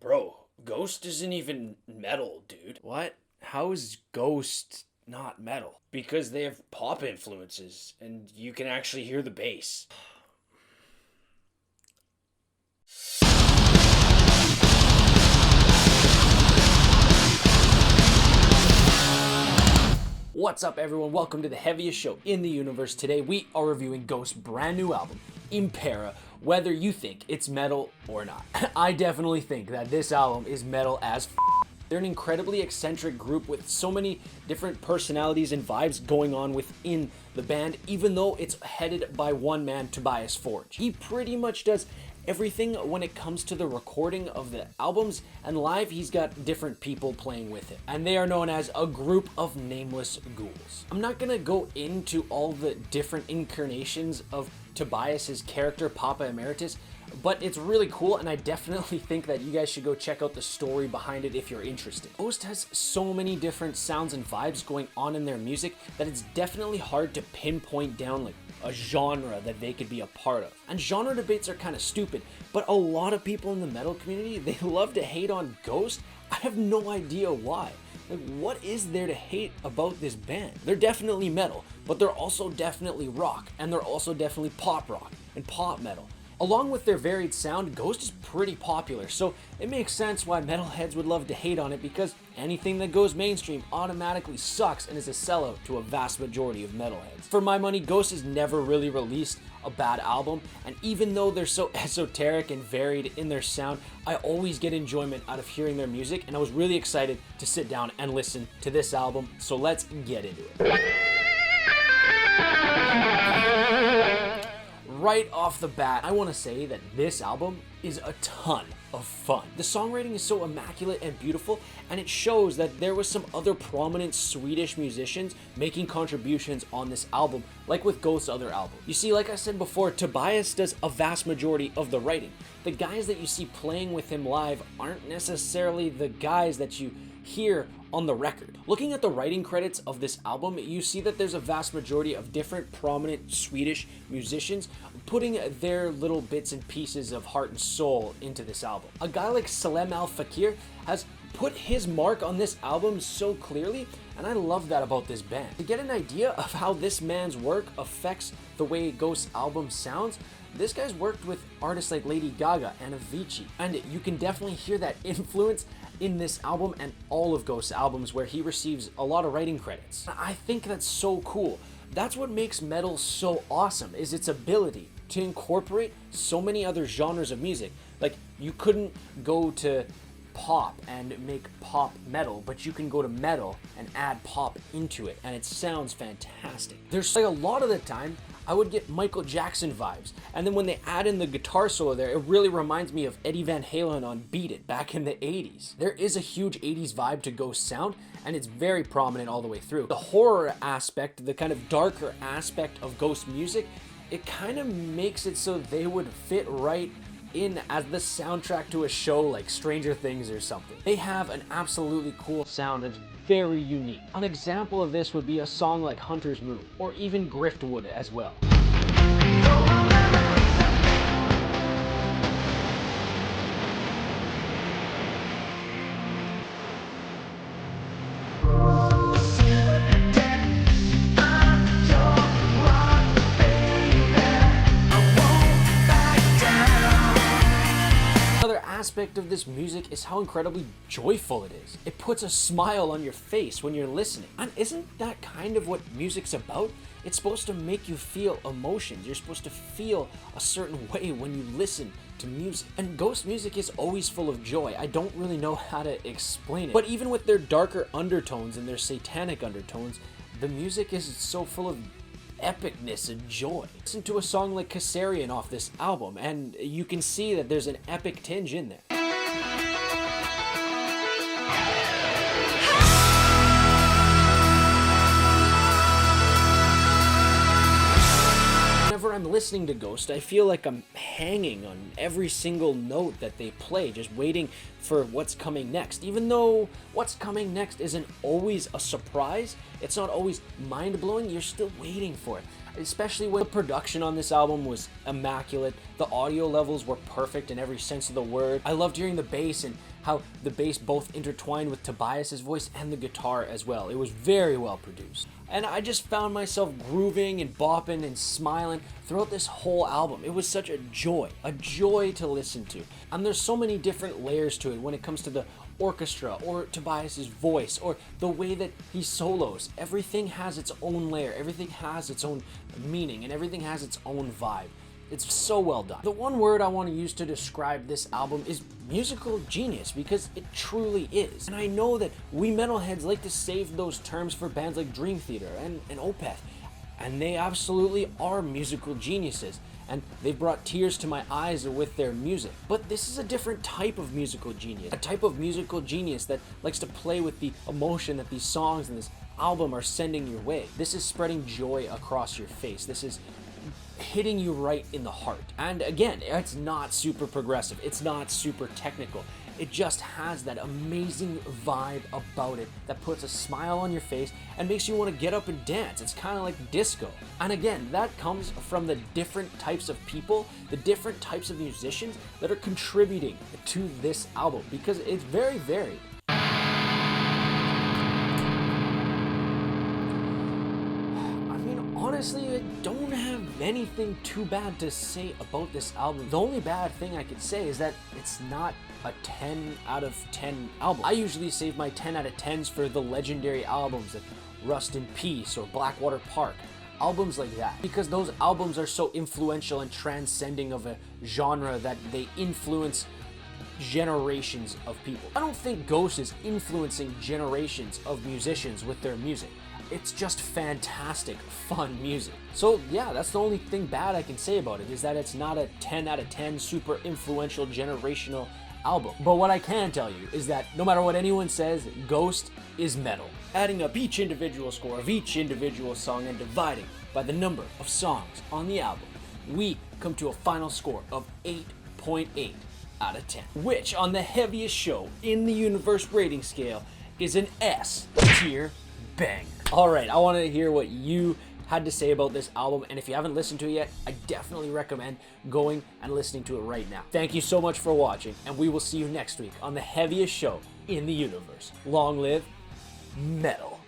Bro, Ghost isn't even metal, dude. What? How is Ghost not metal? Because they have pop influences, and you can actually hear the bass. What's up, everyone? Welcome to the heaviest show in the universe. Today we are reviewing Ghost's brand new album, Impera, whether you think it's metal or not. I definitely think that this album is metal as f***. They're an incredibly eccentric group with so many different personalities and vibes going on within the band, even though it's headed by one man, Tobias Forge. He pretty much does everything when it comes to the recording of the albums, and live he's got different people playing with it, and they are known as a group of nameless ghouls. I'm not gonna go into all the different incarnations of Tobias's character, Papa Emeritus, but it's really cool, and I definitely think that you guys should go check out the story behind it if you're interested. Ghost has so many different sounds and vibes going on in their music that it's definitely hard to pinpoint down like a genre that they could be a part of. And genre debates are kind of stupid, but a lot of people in the metal community, they love to hate on Ghost. I have no idea why. Like, what is there to hate about this band? They're definitely metal, but they're also definitely rock, and they're also definitely pop rock and pop metal. Along with their varied sound, Ghost is pretty popular, so it makes sense why metalheads would love to hate on it, because anything that goes mainstream automatically sucks and is a sellout to a vast majority of metalheads. For my money, Ghost has never really released a bad album, and even though they're so esoteric and varied in their sound, I always get enjoyment out of hearing their music, and I was really excited to sit down and listen to this album, so let's get into it. Right off the bat, I want to say that this album is a ton of fun. The songwriting is so immaculate and beautiful, and it shows that there was some other prominent Swedish musicians making contributions on this album, like with Ghost's other album. You see, like I said before, Tobias does a vast majority of the writing. The guys that you see playing with him live aren't necessarily the guys that you hear on the record. Looking at the writing credits of this album, you see that there's a vast majority of different prominent Swedish musicians putting their little bits and pieces of heart and soul into this album. A guy like Salem Al Fakir has put his mark on this album so clearly, and I love that about this band. To get an idea of how this man's work affects the way Ghost's album sounds, this guy's worked with artists like Lady Gaga and Avicii, and you can definitely hear that influence in this album and all of Ghost's albums where he receives a lot of writing credits. I think that's so cool. That's what makes metal so awesome, is its ability to incorporate so many other genres of music. Like, you couldn't go to pop and make pop metal, but you can go to metal and add pop into it, and it sounds fantastic. There's like a lot of the time I would get Michael Jackson vibes, and then when they add in the guitar solo there, it really reminds me of Eddie Van Halen on Beat It back in the 80s. There is a huge 80s vibe to Ghost sound, and it's very prominent all the way through. The horror aspect, the kind of darker aspect of Ghost music, it kind of makes it so they would fit right in as the soundtrack to a show like Stranger Things or something. They have an absolutely cool sound that's very unique. An example of this would be a song like Hunter's Moon, or even Griftwood as well. Aspect of this music is how incredibly joyful it is. It puts a smile on your face when you're listening. And isn't that kind of what music's about? It's supposed to make you feel emotions. You're supposed to feel a certain way when you listen to music. And Ghost music is always full of joy. I don't really know how to explain it. But even with their darker undertones and their satanic undertones, the music is so full of epicness and joy. Listen to a song like Kassarian off this album, and you can see that there's an epic tinge in there. Whenever I'm listening to Ghost, I feel like I'm hanging on every single note that they play, just waiting for what's coming next. Even though what's coming next isn't always a surprise, it's not always mind-blowing, you're still waiting for it. especially when the production on this album was immaculate. The audio levels were perfect in every sense of the word. I loved hearing the bass and how the bass both intertwined with Tobias's voice and the guitar as well. It was very well produced. And I just found myself grooving and bopping and smiling throughout this whole album. It was such a joy to listen to. And there's so many different layers to it when it comes to the orchestra or Tobias's voice or the way that he solos. Everything has its own layer, everything has its own meaning, and everything has its own vibe. It's so well done. The one word I want to use to describe this album is musical genius, because it truly is. And I know that we metalheads like to save those terms for bands like Dream Theater and Opeth, and they absolutely are musical geniuses, and they've brought tears to my eyes with their music. But this is a different type of musical genius, a type of musical genius that likes to play with the emotion that these songs and this album are sending your way. This is spreading joy across your face. This is hitting you right in the heart. And again, it's not super progressive, it's not super technical, it just has that amazing vibe about it that puts a smile on your face and makes you want to get up and dance. It's kind of like disco. And again, that comes from the different types of people, the different types of musicians that are contributing to this album, because it's very varied. Honestly, I don't have anything too bad to say about this album. The only bad thing I could say is that it's not a 10 out of 10 album. I usually save my 10 out of 10s for the legendary albums like Rust in Peace or Blackwater Park. Albums like that, because those albums are so influential and transcending of a genre that they influence generations of people. I don't think Ghost is influencing generations of musicians with their music. It's just fantastic, fun music. So yeah, that's the only thing bad I can say about it, is that it's not a 10 out of 10 super influential generational album. But what I can tell you is that no matter what anyone says, Ghost is metal. Adding up each individual score of each individual song and dividing by the number of songs on the album, we come to a final score of 8.8 out of 10, which on the heaviest show in the universe rating scale is an S tier bang. Alright, I want to hear what you had to say about this album, and if you haven't listened to it yet, I definitely recommend going and listening to it right now. Thank you so much for watching, and we will see you next week on the heaviest show in the universe. Long live metal.